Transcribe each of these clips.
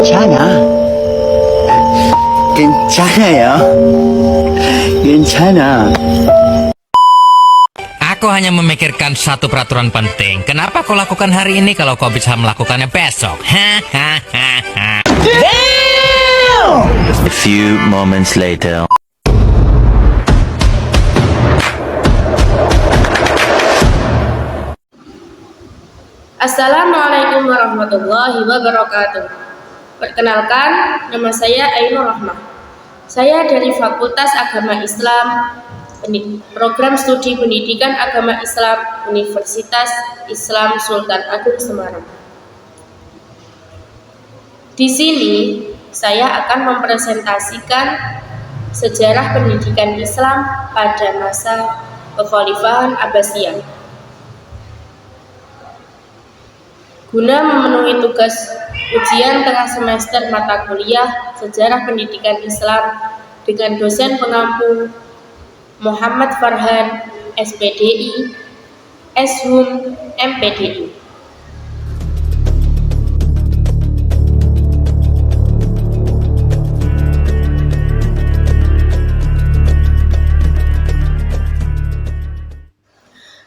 괜찮아. 괜찮아요. 괜찮아. Aku hanya memikirkan satu peraturan penting. Kenapa kau lakukan hari ini kalau kau bisa melakukannya besok? Hahaha. A few moments later. Assalamualaikum warahmatullahi wabarakatuh. Perkenalkan, nama saya Ainur Rahmah. Saya dari Fakultas Agama Islam, Program Studi Pendidikan Agama Islam, Universitas Islam Sultan Agung Semarang. Di sini, saya akan mempresentasikan sejarah pendidikan Islam pada masa Kekhalifahan Abbasiyah. Guna memenuhi tugas ujian tengah semester mata kuliah Sejarah Pendidikan Islam dengan dosen pengampu Muhammad Farhan, SPDI, Shum, MPDI.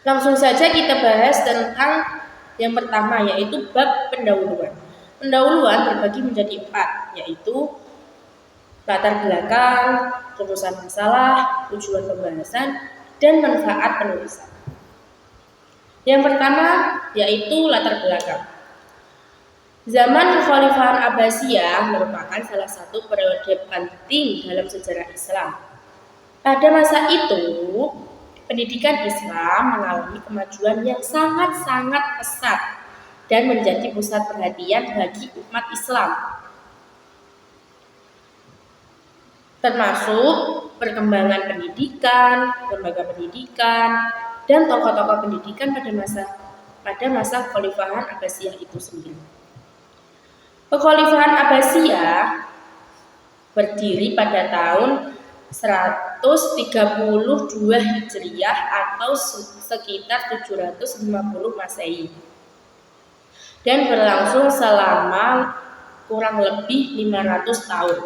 Langsung saja kita bahas tentang yang pertama, yaitu bab pendahuluan. Pendahuluan terbagi menjadi 4, yaitu latar belakang, rumusan masalah, tujuan pembahasan, dan manfaat penulisan. Yang pertama, yaitu latar belakang. Zaman Kekhalifahan Abbasiyah merupakan salah satu periode penting dalam sejarah Islam. Pada masa itu, pendidikan Islam mengalami kemajuan yang sangat-sangat pesat dan menjadi pusat perhatian bagi umat Islam, termasuk perkembangan pendidikan, lembaga pendidikan, dan tokoh-tokoh pendidikan pada masa Kekhalifahan Abbasiyah itu sendiri. Kekhalifahan Abbasiyah berdiri pada tahun 132 Hijriah atau sekitar 750 Masehi dan berlangsung selama kurang lebih 500 tahun.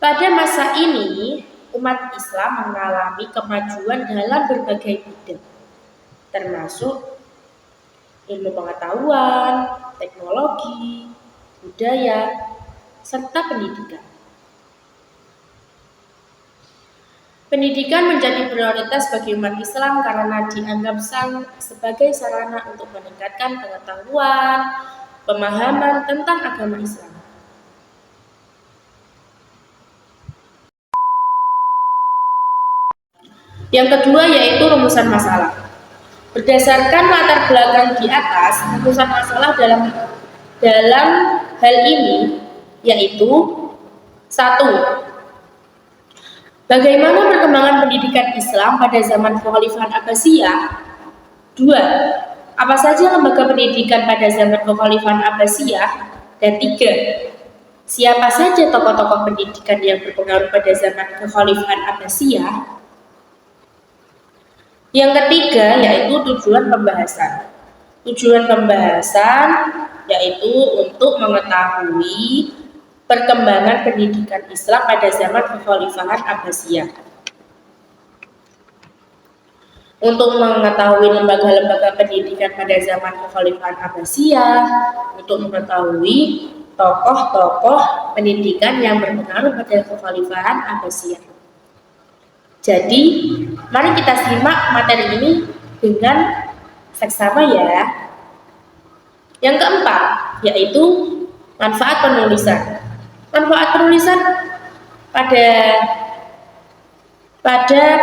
Pada masa ini, umat Islam mengalami kemajuan dalam berbagai bidang, termasuk ilmu pengetahuan, teknologi, budaya, serta pendidikan. Pendidikan menjadi prioritas bagi umat Islam karena dianggap sebagai sarana untuk meningkatkan pengetahuan, pemahaman tentang agama Islam. Yang kedua, yaitu rumusan masalah. Berdasarkan latar belakang di atas, rumusan masalah dalam hal ini yaitu 1. Bagaimana perkembangan pendidikan Islam pada zaman Kekhalifahan Abbasiyah? 2. Apa saja lembaga pendidikan pada zaman Kekhalifahan Abbasiyah? Dan 3. Siapa saja tokoh-tokoh pendidikan yang berpengaruh pada zaman Kekhalifahan Abbasiyah? Yang ketiga, yaitu tujuan pembahasan. Tujuan pembahasan yaitu untuk mengetahui perkembangan pendidikan Islam pada zaman Kekhalifahan Abbasiyah. Untuk mengetahui lembaga-lembaga pendidikan pada zaman Kekhalifahan Abbasiyah, untuk mengetahui tokoh-tokoh pendidikan yang berpengaruh pada Kekhalifahan Abbasiyah. Jadi, mari kita simak materi ini dengan seksama ya. Yang keempat, yaitu manfaat penulisan. Manfaat penulisan pada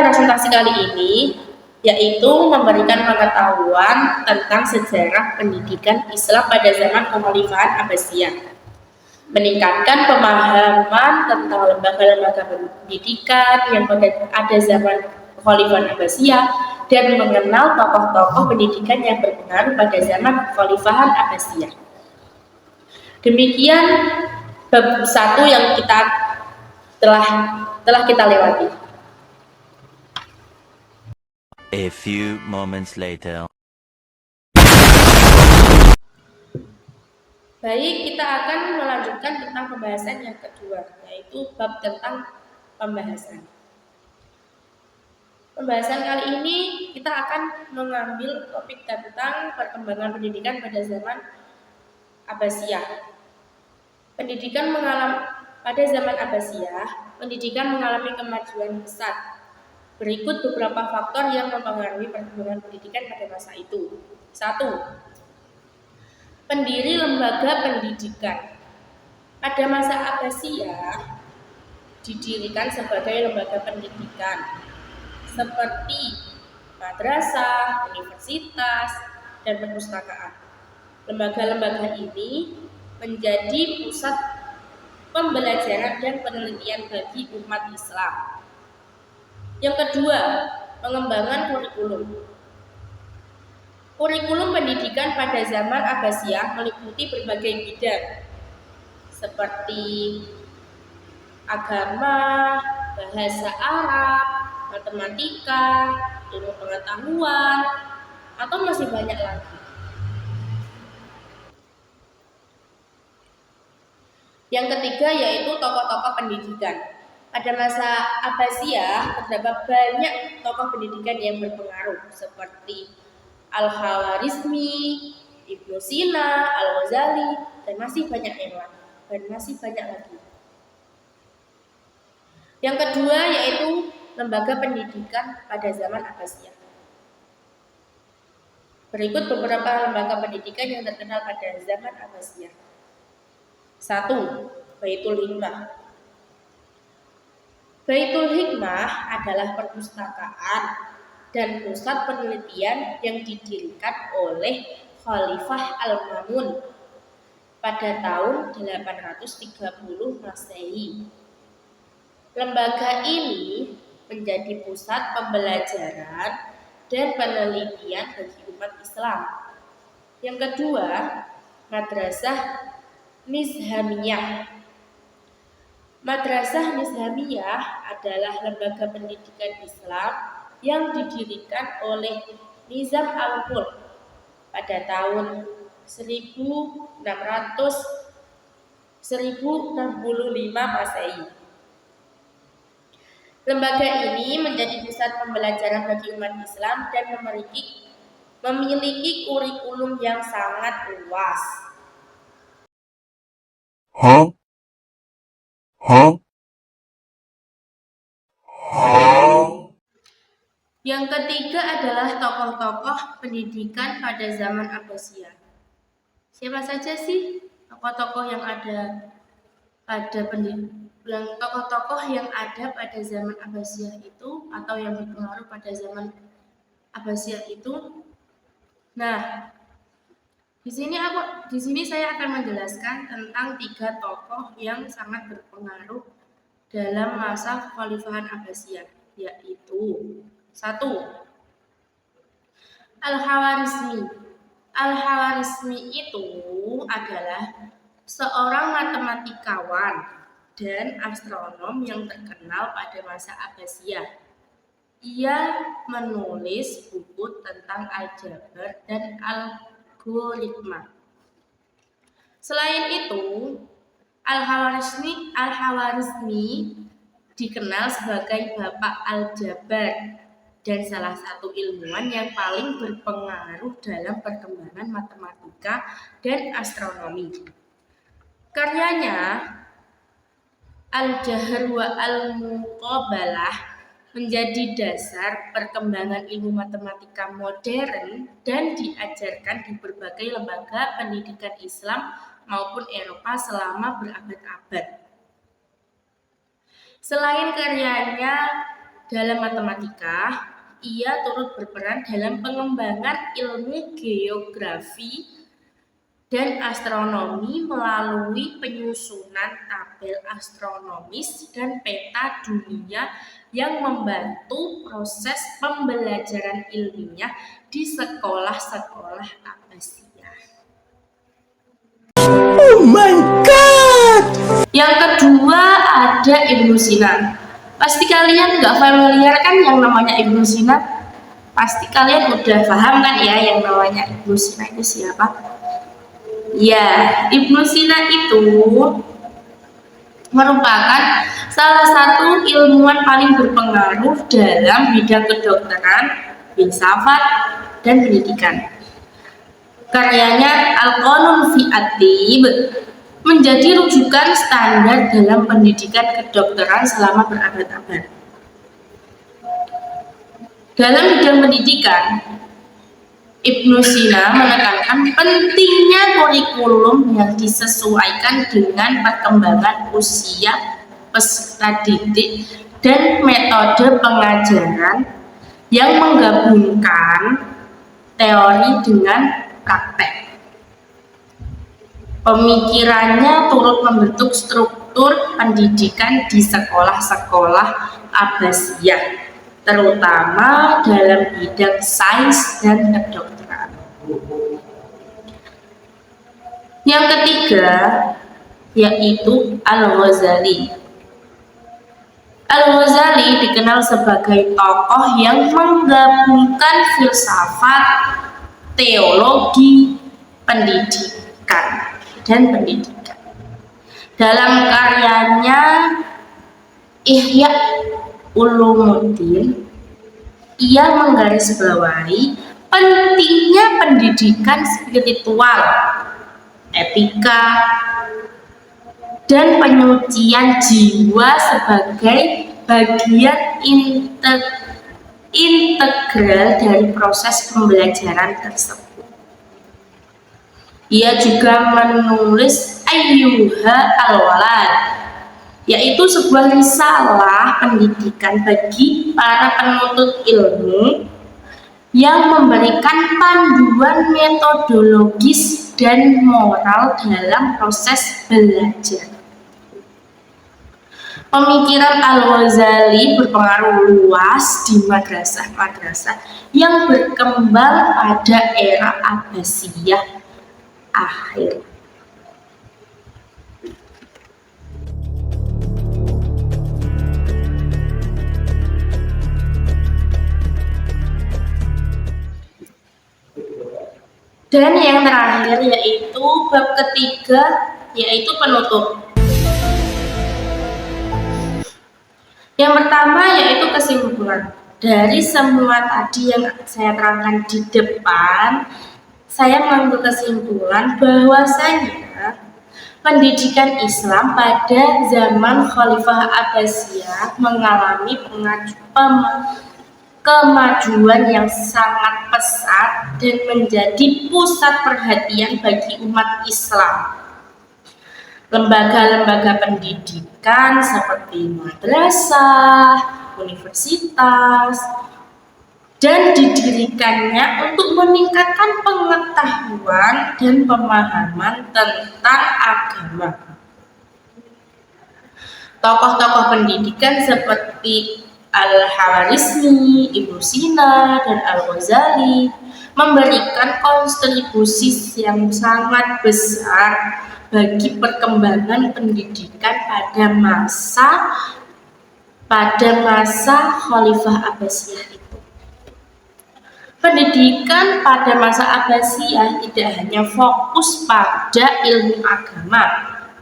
presentasi kali ini yaitu memberikan pengetahuan tentang sejarah pendidikan Islam pada zaman Kekhalifahan Abbasiyah, meningkatkan pemahaman tentang lembaga-lembaga pendidikan yang pada zaman Kekhalifahan Abbasiyah, dan mengenal tokoh-tokoh pendidikan yang berpengaruh pada zaman Kekhalifahan Abbasiyah. Demikian bab 1 yang kita telah kita lewati. A few moments later. Baik, kita akan melanjutkan tentang pembahasan yang kedua, yaitu bab tentang pembahasan. Pembahasan kali ini kita akan mengambil topik tentang perkembangan pendidikan pada zaman Abbasiyah. Pada zaman Abbasiyah, pendidikan mengalami kemajuan besar. Berikut beberapa faktor yang mempengaruhi perkembangan pendidikan pada masa itu. 1. Pendiri lembaga pendidikan. Pada masa Abbasiyah didirikan sebagai lembaga pendidikan seperti madrasah, universitas, dan perpustakaan. Lembaga-lembaga ini menjadi pusat pembelajaran dan penelitian bagi umat Islam. Yang kedua, pengembangan kurikulum. Kurikulum pendidikan pada zaman Abbasiyah meliputi berbagai bidang seperti agama, bahasa Arab, matematika, ilmu pengetahuan, atau masih banyak lagi. Yang ketiga yaitu tokoh-tokoh pendidikan. Pada masa Abbasiyah terdapat banyak tokoh pendidikan yang berpengaruh seperti Al-Khawarizmi, Ibnu Sina, Al-Ghazali, dan masih banyak lagi. Yang kedua yaitu lembaga pendidikan pada zaman Abbasiyah. Berikut beberapa lembaga pendidikan yang terkenal pada zaman Abbasiyah. 1. Baitul Hikmah. Baitul Hikmah adalah perpustakaan dan pusat penelitian yang didirikan oleh Khalifah Al-Ma'mun pada tahun 830 Masehi. Lembaga ini menjadi pusat pembelajaran dan penelitian bagi umat Islam. Yang kedua, Madrasah Nizamiyah. Madrasah Nizamiyah adalah lembaga pendidikan Islam yang didirikan oleh Nizam al-Mulk pada tahun 1665 Masehi. Lembaga ini menjadi pusat pembelajaran bagi umat Islam dan memiliki kurikulum yang sangat luas. Yang ketiga adalah tokoh-tokoh pendidikan pada zaman Abbasiyah. Siapa saja sih tokoh-tokoh yang ada pada zaman Abbasiyah itu atau yang berpengaruh pada zaman Abbasiyah itu? Nah, di sini saya akan menjelaskan tentang 3 tokoh yang sangat berpengaruh dalam masa kekhalifahan Abbasiyah, yaitu 1. Al-Khawarizmi. Al-Khawarizmi itu adalah seorang matematikawan dan astronom yang terkenal pada masa Abbasiyah. Ia menulis buku tentang aljabar dan algoritma. Selain itu, Al-Khawarizmi dikenal sebagai bapak aljabar dan salah satu ilmuwan yang paling berpengaruh dalam perkembangan matematika dan astronomi. Karyanya Al-Jahr wa Al-Muqabalah menjadi dasar perkembangan ilmu matematika modern dan diajarkan di berbagai lembaga pendidikan Islam maupun Eropa selama berabad-abad. Selain karyanya dalam matematika, ia turut berperan dalam pengembangan ilmu geografi dan astronomi melalui penyusunan tabel astronomis dan peta dunia yang membantu proses pembelajaran ilmiah di sekolah-sekolah Abbasiyah. Oh my God! Yang kedua ada Ibnu Sina. Pasti kalian nggak familiar kan yang namanya Ibnu Sina? Pasti kalian udah paham kan ya yang namanya Ibnu Sina itu siapa? Ya, Ibnu Sina itu merupakan salah satu ilmuwan paling berpengaruh dalam bidang kedokteran, filsafat, dan pendidikan. Karyanya Al-Qanun fi At-Tibb menjadi rujukan standar dalam pendidikan kedokteran selama berabad-abad. Dalam bidang pendidikan, Ibnu Sina menekankan pentingnya kurikulum yang disesuaikan dengan perkembangan usia peserta didik dan metode pengajaran yang menggabungkan teori dengan praktek. Pemikirannya turut membentuk struktur pendidikan di sekolah-sekolah Abbasiyah, terutama dalam bidang sains dan kedokteran. Yang ketiga yaitu Al-Ghazali. Al-Ghazali dikenal sebagai tokoh yang menggabungkan filsafat, teologi, pendidikan, dan pendidikan. Dalam karyanya Ihya Ulumuddin, ia menggarisbawahi pentingnya pendidikan spiritual, etika, dan penyucian jiwa sebagai bagian integral dari proses pembelajaran tersebut. Ia juga menulis Ayyuha al-Walad, yaitu sebuah risalah pendidikan bagi para penuntut ilmu yang memberikan panduan metodologis dan moral dalam proses belajar. Pemikiran Al-Ghazali berpengaruh luas di madrasah-madrasah yang berkembang pada era Abbasiyah akhir. Dan yang terakhir yaitu bab ketiga, yaitu penutup. Yang pertama yaitu kesimpulan. Dari semua tadi yang saya terangkan di depan, saya mengambil kesimpulan bahwasanya pendidikan Islam pada zaman Khalifah Abbasiyah mengalami kemajuan yang sangat pesat dan menjadi pusat perhatian bagi umat Islam. Lembaga-lembaga pendidikan seperti madrasah, universitas, dan didirikannya untuk meningkatkan pengetahuan dan pemahaman tentang agama. Tokoh-tokoh pendidikan seperti Al-Khawarizmi, Ibnu Sina, dan Al-Ghazali memberikan kontribusi yang sangat besar bagi perkembangan pendidikan pada masa Khalifah Abbasiyah itu. Pendidikan pada masa Abbasiyah tidak hanya fokus pada ilmu agama,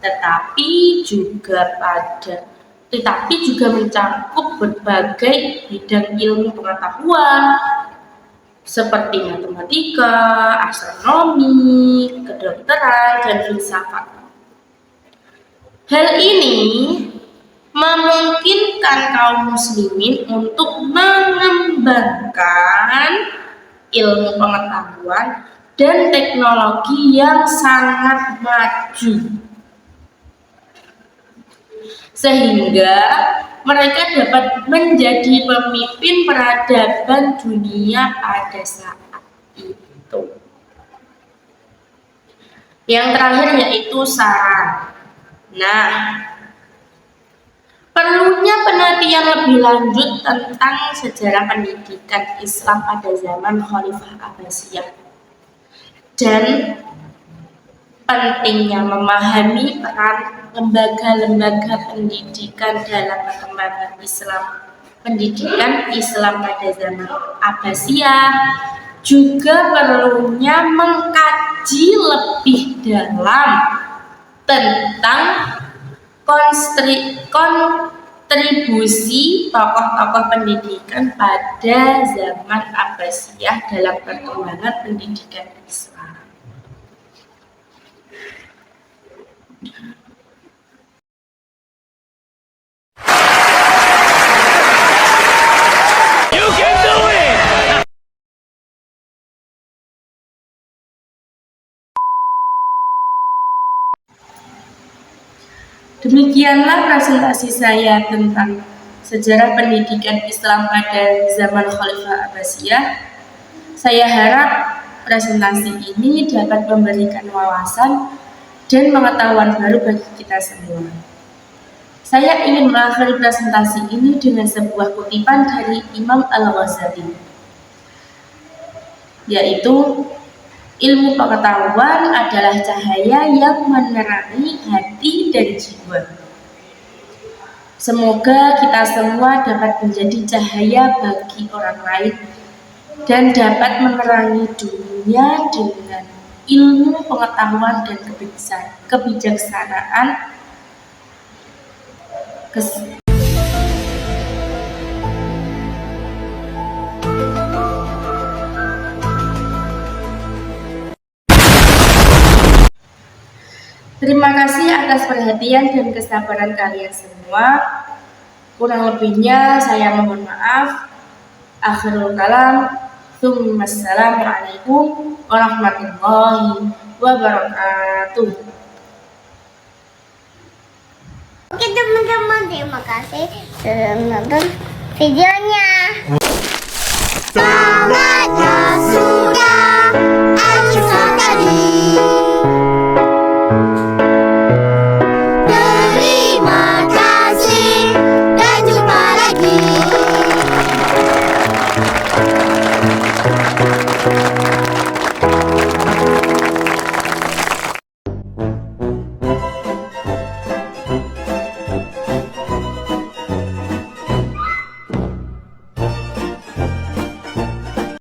tetapi juga mencakup berbagai bidang ilmu pengetahuan seperti matematika, astronomi, kedokteran, dan filsafat. Hal ini memungkinkan kaum muslimin untuk mengembangkan ilmu pengetahuan dan teknologi yang sangat maju, sehingga mereka dapat menjadi pemimpin peradaban dunia pada saat itu. Yang terakhir yaitu saran. Nah, perlunya penelitian lebih lanjut tentang sejarah pendidikan Islam pada zaman Khalifah Abbasiyah dan pentingnya memahami peran lembaga-lembaga pendidikan dalam perkembangan pendidikan Islam pada zaman Abbasiyah juga perlunya mengkaji lebih dalam tentang kontribusi tokoh-tokoh pendidikan pada zaman Abbasiyah dalam perkembangan pendidikan Islam. Demikianlah presentasi saya tentang sejarah pendidikan Islam pada zaman Khalifah Abbasiyah. Saya harap presentasi ini dapat memberikan wawasan dan pengetahuan baru bagi kita semua. Saya ingin mengakhiri presentasi ini dengan sebuah kutipan dari Imam Al-Ghazali, yaitu ilmu pengetahuan adalah cahaya yang menerangi hati dan jiwa. Semoga kita semua dapat menjadi cahaya bagi orang lain dan dapat menerangi dunia dengan ilmu pengetahuan dan kebijaksanaan. Terima kasih atas perhatian dan kesabaran kalian semua. Kurang lebihnya saya mohon maaf. Akhirul kalam. Assalamualaikum warahmatullahi wabarakatuh. Oke teman-teman, terima kasih sudah menonton videonya.